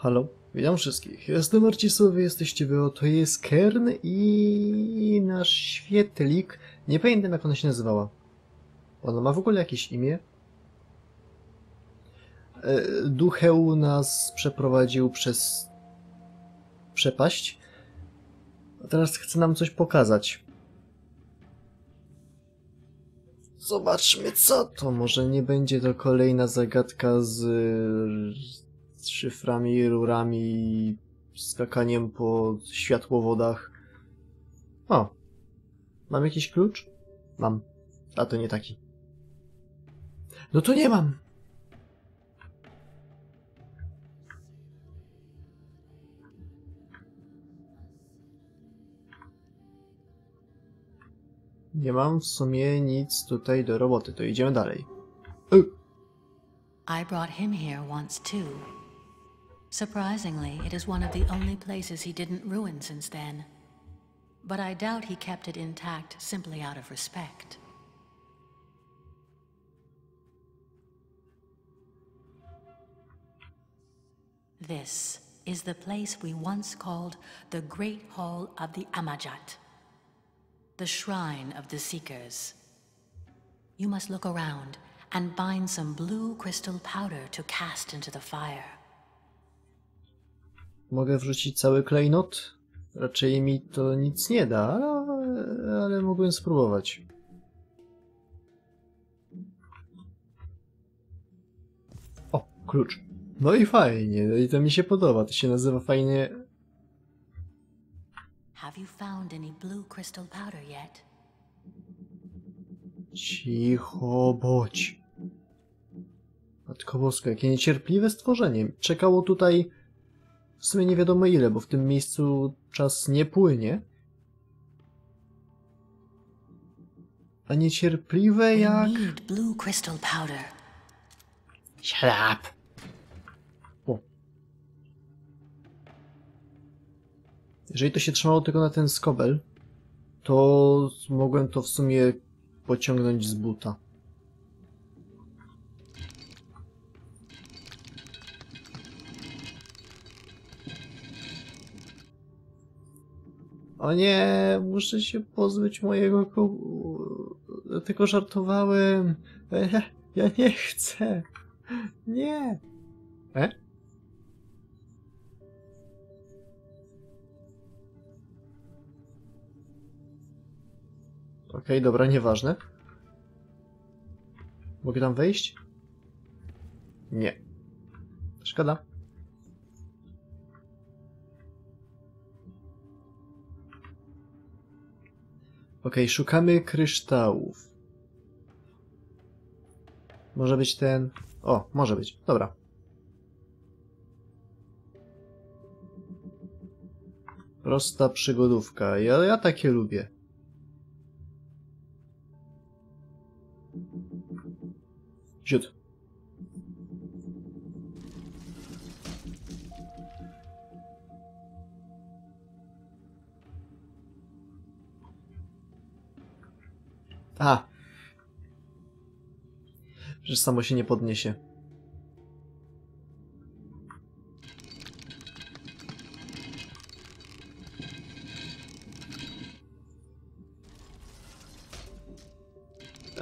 Halo, witam wszystkich. Jestem Marcisław, jesteście wy, to jest Quern i nasz świetlik. Nie pamiętam, jak ona się nazywała. Ona ma w ogóle jakieś imię? Ducheł nas przeprowadził przez przepaść. A teraz chce nam coś pokazać. Zobaczmy, co to. Może nie będzie to kolejna zagadka z szyframi, rurami, skakaniem po światłowodach. O, mam jakiś klucz? Mam. A to nie taki. No to nie mam. Nie mam w sumie nic tutaj do roboty, to idziemy dalej. I brought him here once too. Surprisingly, it is one of the only places he didn't ruin since then. But I doubt he kept it intact simply out of respect. This is the place we once called the Great Hall of the Amma'jat, the Shrine of the Seekers. You must look around and find some blue crystal powder to cast into the fire. Mogę wrzucić cały klejnot? Raczej mi to nic nie da, ale mogłem spróbować. O, klucz. No i fajnie, no i to mi się podoba, to się nazywa fajnie... Have you found any blue crystal powder yet? Cicho bądź. Matko Boska, jakie niecierpliwe stworzenie. Czekało tutaj w sumie nie wiadomo ile, bo w tym miejscu czas nie płynie. A niecierpliwe jak... We need blue crystal powder. Shut up! O. Jeżeli to się trzymało tylko na ten skobel, to mogłem to w sumie pociągnąć z buta. O nie, muszę się pozbyć mojego tylko żartowałem. Ja nie chcę. Nie. Okej, dobra, nieważne. Mogę tam wejść? Nie. Szkoda. Okej, szukamy kryształów. Może być ten... O, może być. Dobra. Prosta przygodówka. Ja takie lubię. Ziut. A. Przecież samo się nie podniesie.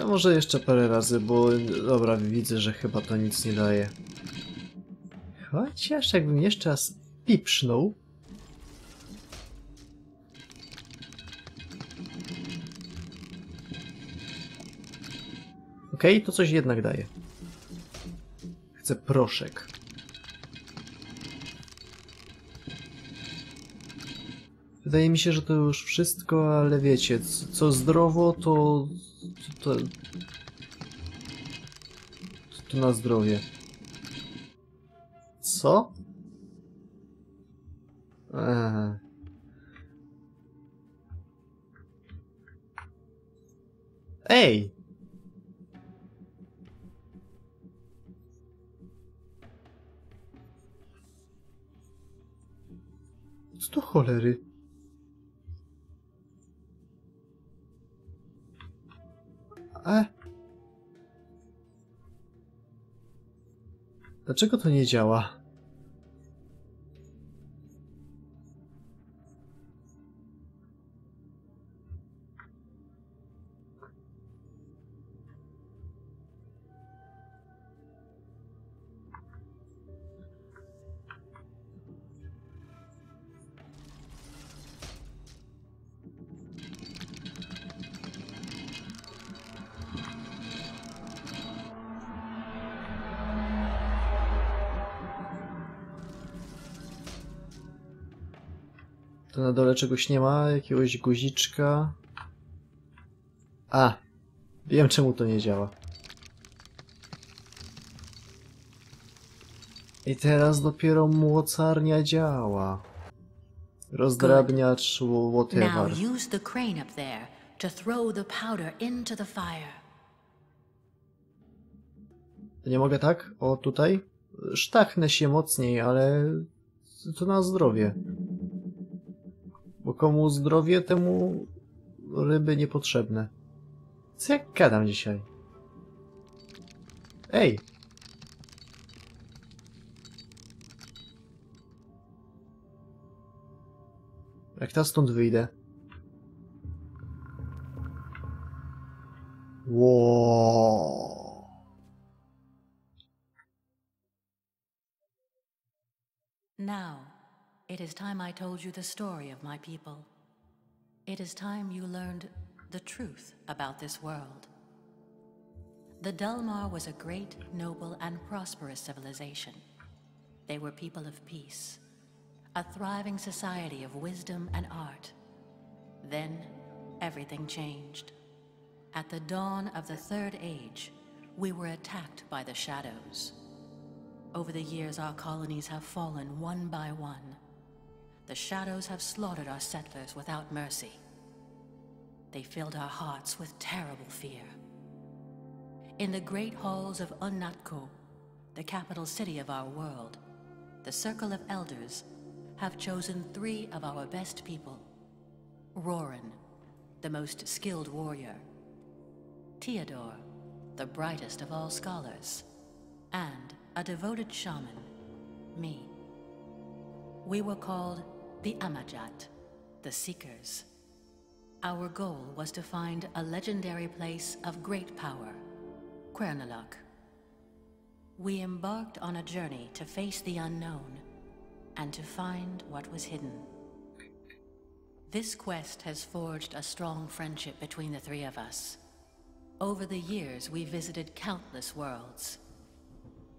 A może jeszcze parę razy, bo dobra, widzę, że chyba to nic nie daje. Chociaż jakbym jeszcze raz piprznął. Okej, to coś jednak daje. Chcę proszek. Wydaje mi się, że to już wszystko, ale wiecie, co zdrowo, to na zdrowie. Co? Ej! Co to cholery? Dlaczego to nie działa? To na dole czegoś nie ma? Jakiegoś guziczka? A! Wiem, czemu to nie działa. I teraz dopiero mocarnia działa. Rozdrabniacz, Now whatever. use the crane up there to throw the powder into the fire. Nie mogę tak? O, tutaj? Sztachnę się mocniej, ale to na zdrowie. Bo komu zdrowie, temu ryby niepotrzebne. Co jak gadam dzisiaj? Ej! Jak ta stąd wyjdę? Wow. Now, it is time I told you the story of my people. It is time you learned the truth about this world. The Delmar was a great, noble, and prosperous civilization. They were people of peace, a thriving society of wisdom and art. Then, everything changed. At the dawn of the Third Age, we were attacked by the Shadows. Over the years, our colonies have fallen one by one. The Shadows have slaughtered our settlers without mercy. They filled our hearts with terrible fear. In the great halls of Unnatko, the capital city of our world, the Circle of Elders have chosen 3 of our best people. Roran, the most skilled warrior. Theodore, the brightest of all scholars. And a devoted shaman, me. We were called the Amma'jat, the Seekers. Our goal was to find a legendary place of great power, Quern. We embarked on a journey to face the unknown and to find what was hidden. This quest has forged a strong friendship between the 3 of us. Over the years, we visited countless worlds.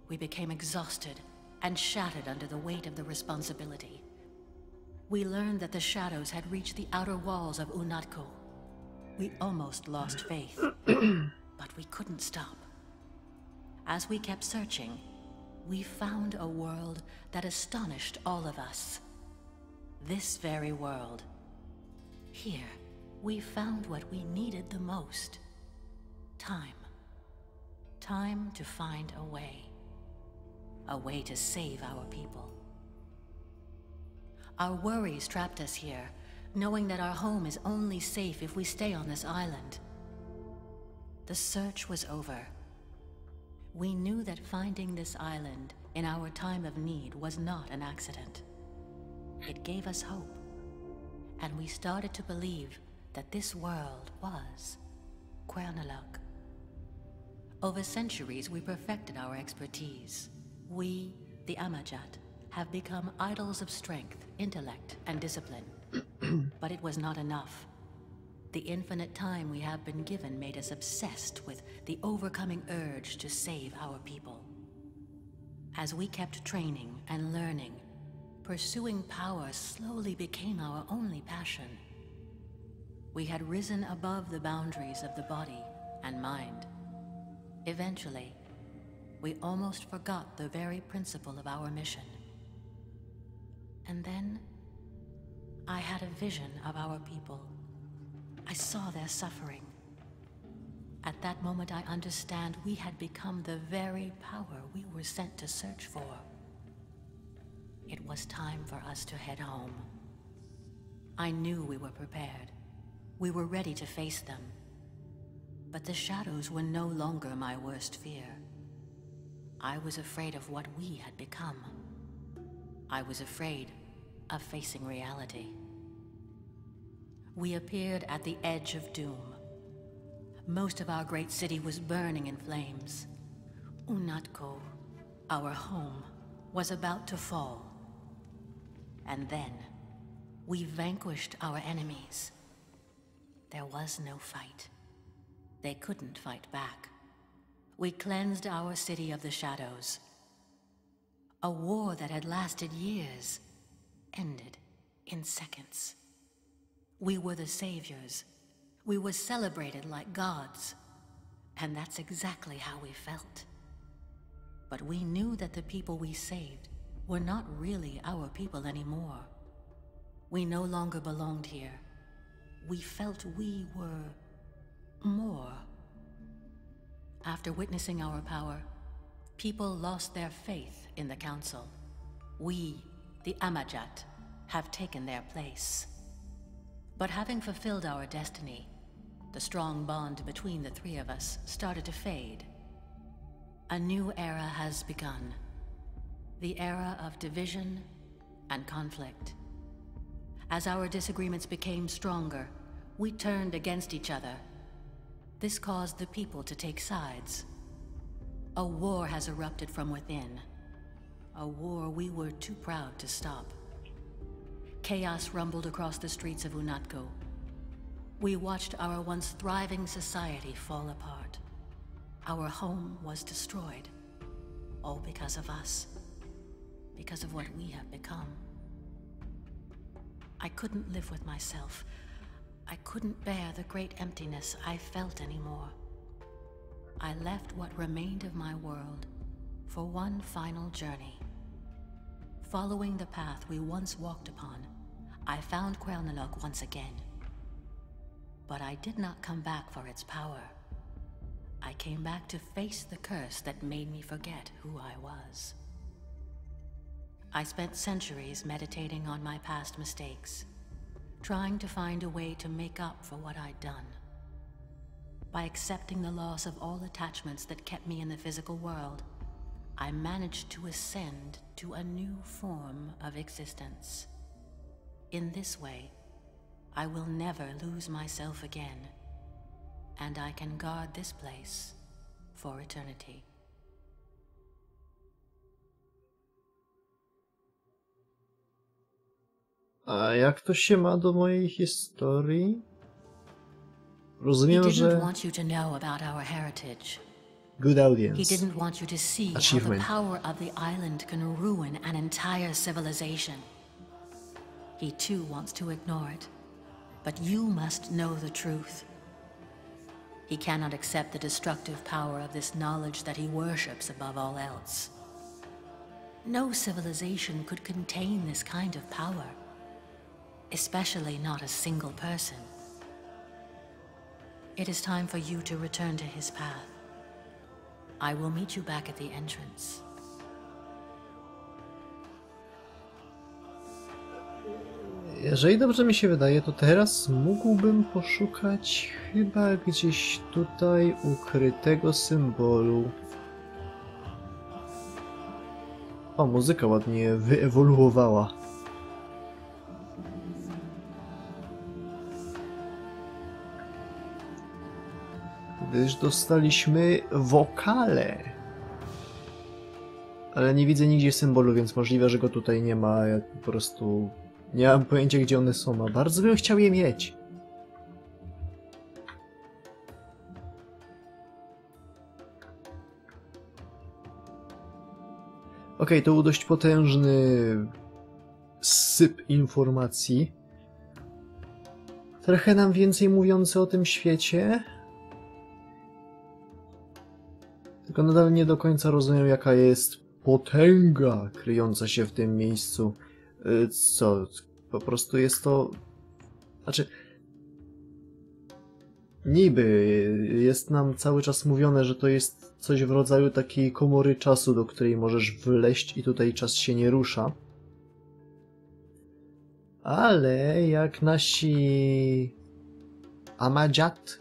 We became exhausted and shattered under the weight of the responsibility. We learned that the Shadows had reached the outer walls of Unnatko. We almost lost faith, but we couldn't stop. As we kept searching, we found a world that astonished all of us. This very world. Here, we found what we needed the most. Time. Time to find a way. A way to save our people. Our worries trapped us here, knowing that our home is only safe if we stay on this island. The search was over. We knew that finding this island in our time of need was not an accident. It gave us hope, and we started to believe that this world was Quernaluk. Over centuries, we perfected our expertise. We, the Amma'jat, have become idols of strength, intellect, and discipline. But it was not enough. The infinite time we have been given made us obsessed with the overcoming urge to save our people. As we kept training and learning, pursuing power slowly became our only passion. We had risen above the boundaries of the body and mind. Eventually, we almost forgot the very principle of our mission. And then, I had a vision of our people. I saw their suffering. At that moment, I understand we had become the very power we were sent to search for. It was time for us to head home. I knew we were prepared. We were ready to face them. But the Shadows were no longer my worst fear. I was afraid of what we had become. I was afraid of facing reality. We appeared at the edge of doom. Most of our great city was burning in flames. Unnatko, our home, was about to fall. And then, we vanquished our enemies. There was no fight. They couldn't fight back. We cleansed our city of the Shadows. A war that had lasted years ended in seconds. We were the saviors. We were celebrated like gods. And that's exactly how we felt. But we knew that the people we saved were not really our people anymore. We no longer belonged here. We felt we were more. After witnessing our power, people lost their faith in the Council. We, the Amma'jat, have taken their place. But having fulfilled our destiny, the strong bond between the three of us started to fade. A new era has begun. The era of division and conflict. As our disagreements became stronger, we turned against each other. This caused the people to take sides. A war has erupted from within. A war we were too proud to stop. Chaos rumbled across the streets of Unatco. We watched our once thriving society fall apart. Our home was destroyed. All because of us. Because of what we have become. I couldn't live with myself. I couldn't bear the great emptiness I felt anymore. I left what remained of my world for one final journey. Following the path we once walked upon, I found Quern once again. But I did not come back for its power. I came back to face the curse that made me forget who I was. I spent centuries meditating on my past mistakes, trying to find a way to make up for what I'd done. By accepting the loss of all attachments that kept me in the physical world, I managed to ascend to a new form of existence. In this way, I will never lose myself again, and I can guard this place for eternity. A jak to się ma do mojej historii? He Rozumiem, didn't że want you to know about our heritage. good He audience. didn't want you to see how the Achievement. power of the island can ruin an entire civilization. He too wants to ignore it, but you must know the truth. He cannot accept the destructive power of this knowledge that he worships above all else. No civilization could contain this kind of power, especially not a single person. It is time for you to return to his path. I will meet you back at the entrance. Jeżeli dobrze mi się wydaje, to teraz mógłbym poszukać chyba gdzieś tutaj ukrytego symbolu. O, muzyka ładnie wyewoluowała. Gdyż dostaliśmy wokale. Ale nie widzę nigdzie symbolu, więc możliwe, że go tutaj nie ma. Ja po prostu nie mam pojęcia, gdzie one są, a bardzo bym chciał je mieć. Okej, to był dość potężny syp informacji. Trochę nam więcej mówiący o tym świecie. Tylko nadal nie do końca rozumiem, jaka jest potęga kryjąca się w tym miejscu. Co? Po prostu jest to... Znaczy... Niby jest nam cały czas mówione, że to jest coś w rodzaju takiej komory czasu, do której możesz wleść i tutaj czas się nie rusza. Ale jak nasi Amma'jat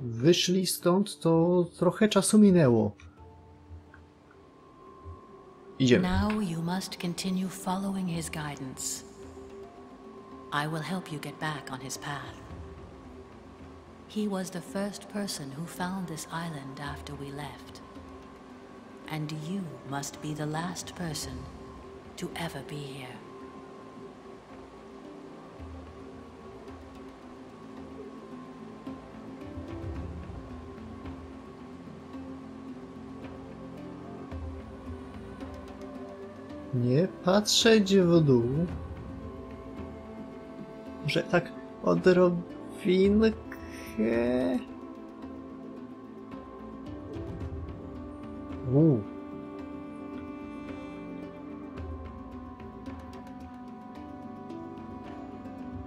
wyszli stąd, to trochę czasu minęło. Idziemy. Now you must continue following his guidance. I will help you get back on his path. He was the first person who found this island after we left. And you must be the last person to ever be here. Nie patrzeć w dół. Może tak odrobinkę...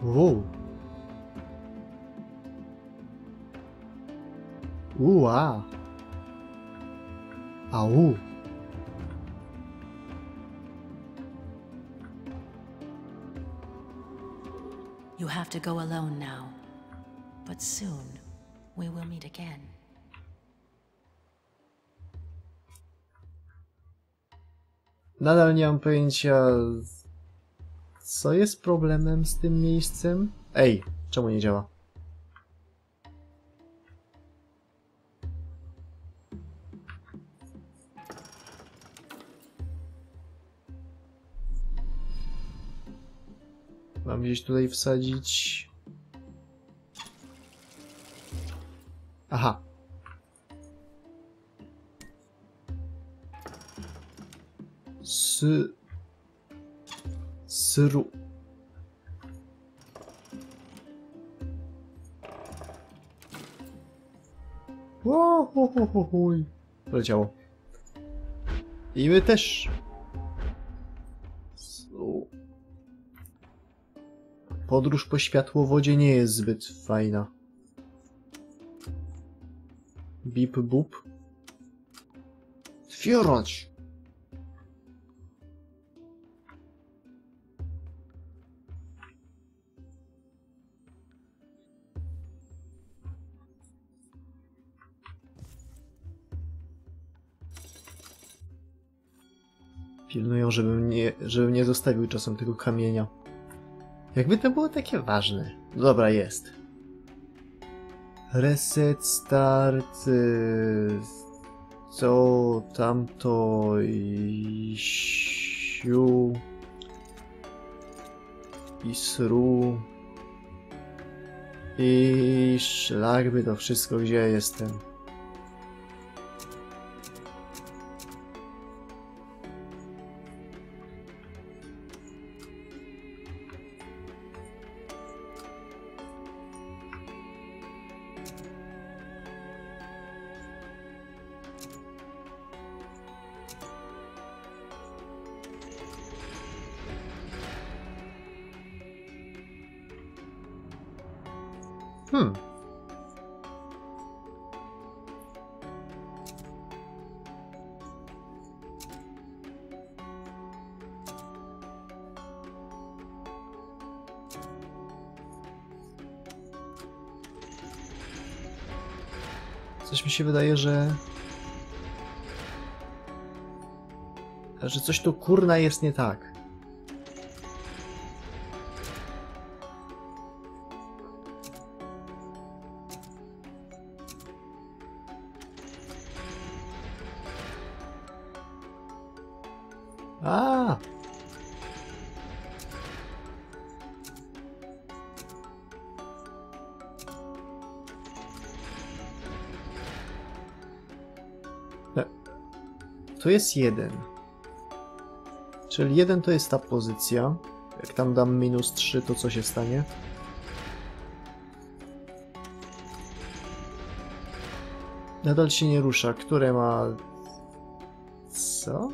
Wow. Ua. Au. You have to go alone now, but soon we will meet again. Nadal nie mam pojęcia, co jest problemem z tym miejscem. Ej, czemu nie działa? Mam gdzieś tutaj wsadzić... Aha. Syru. Łohohohohoj. Poleciało. I my też. Podróż po światłowodzie nie jest zbyt fajna. Bip bup. Otwierać! Pilnują, żebym nie zostawił czasem tego kamienia. Jakby to było takie ważne. Dobra, jest. Reset, start... Co tamto... I siu... I sru... I szlakby to wszystko, gdzie ja jestem. Coś mi się wydaje, że coś tu kurna jest nie tak. A! To jest 1. Czyli 1 to jest ta pozycja. Jak tam dam -3, to co się stanie? Nadal się nie rusza. Które ma... Co?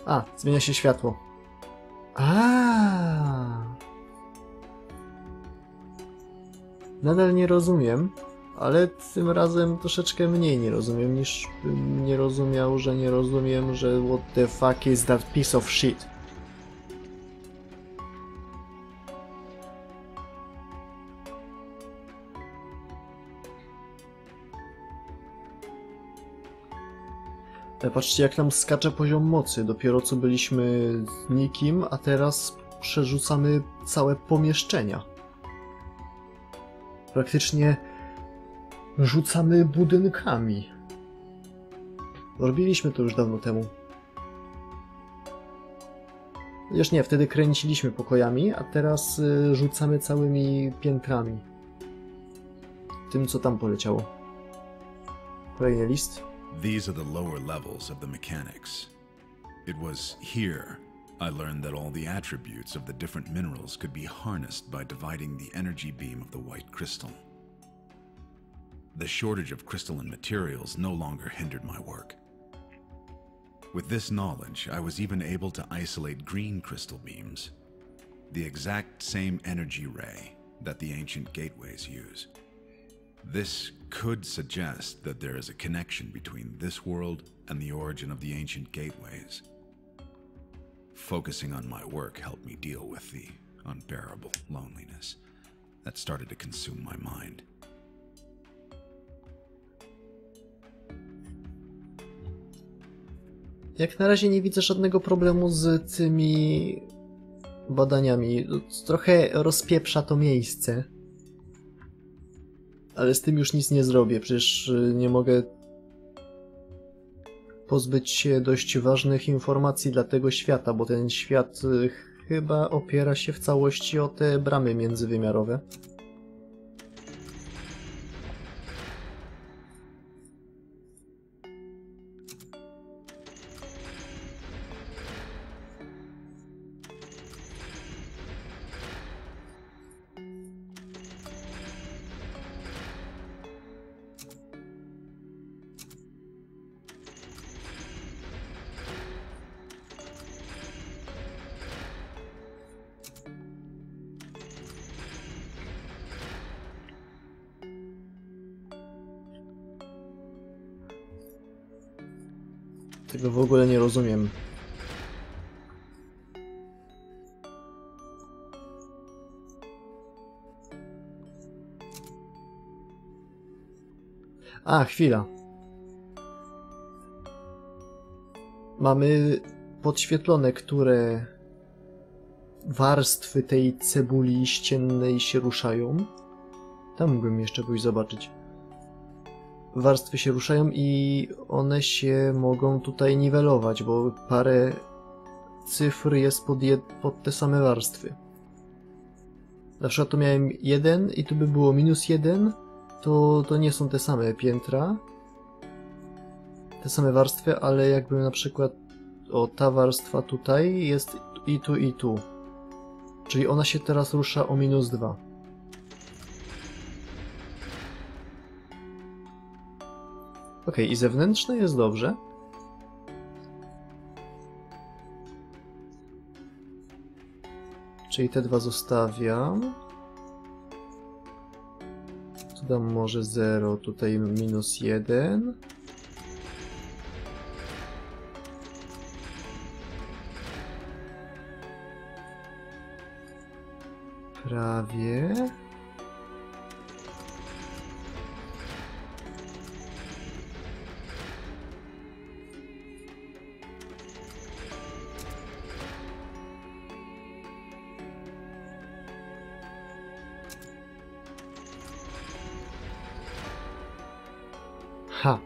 A, zmienia się światło. Nadal nie rozumiem, ale tym razem troszeczkę mniej nie rozumiem niż bym nie rozumiał, że nie rozumiem, że what the fuck is that piece of shit. Ale patrzcie, jak nam skacze poziom mocy. Dopiero co byliśmy z nikim, a teraz przerzucamy całe pomieszczenia. Praktycznie rzucamy budynkami. Robiliśmy to już dawno temu. Chociaż nie, wtedy kręciliśmy pokojami, a teraz rzucamy całymi piętrami. Tym, co tam poleciało. Kolejny list. These are the lower levels of the mechanics. It was here I learned that all the attributes of the different minerals could be harnessed by dividing the energy beam of the white crystal. The shortage of crystalline materials no longer hindered my work. With this knowledge, I was even able to isolate green crystal beams, the exact same energy ray that the ancient gateways use. This could suggest that there is a connection between this world and the origin of the ancient gateways. Focusing on my work helped me deal with the unbearable loneliness that started to consume my mind. Jak na razie nie widzę żadnego problemu z tymi badaniami. Trochę rozpieprza to miejsce. Ale z tym już nic nie zrobię. Przecież nie mogę pozbyć się dość ważnych informacji dla tego świata, bo ten świat chyba opiera się w całości o te bramy międzywymiarowe. Tego w ogóle nie rozumiem. A, chwila. Mamy podświetlone, które warstwy tej cebuli ściennej się ruszają. Tam mógłbym jeszcze pójść zobaczyć. Warstwy się ruszają i one się mogą tutaj niwelować, bo parę cyfr jest pod te same warstwy. Na przykład tu miałem 1 i tu by było -1, to nie są te same piętra, te same warstwy, ale jakby na przykład ta warstwa tutaj jest i tu, i tu. Czyli ona się teraz rusza o -2. Ok, i zewnętrzne jest dobrze. Czyli te dwa zostawiam. Tu dam może 0, tutaj -1. Prawie. Ha.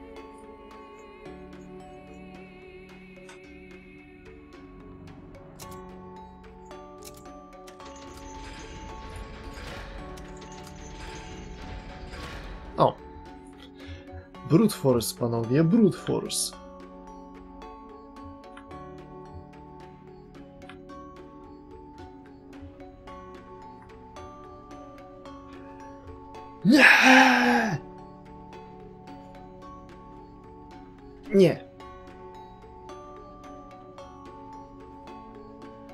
O. Brute force, panowie, brute force. Nie! Nie.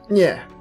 Nie.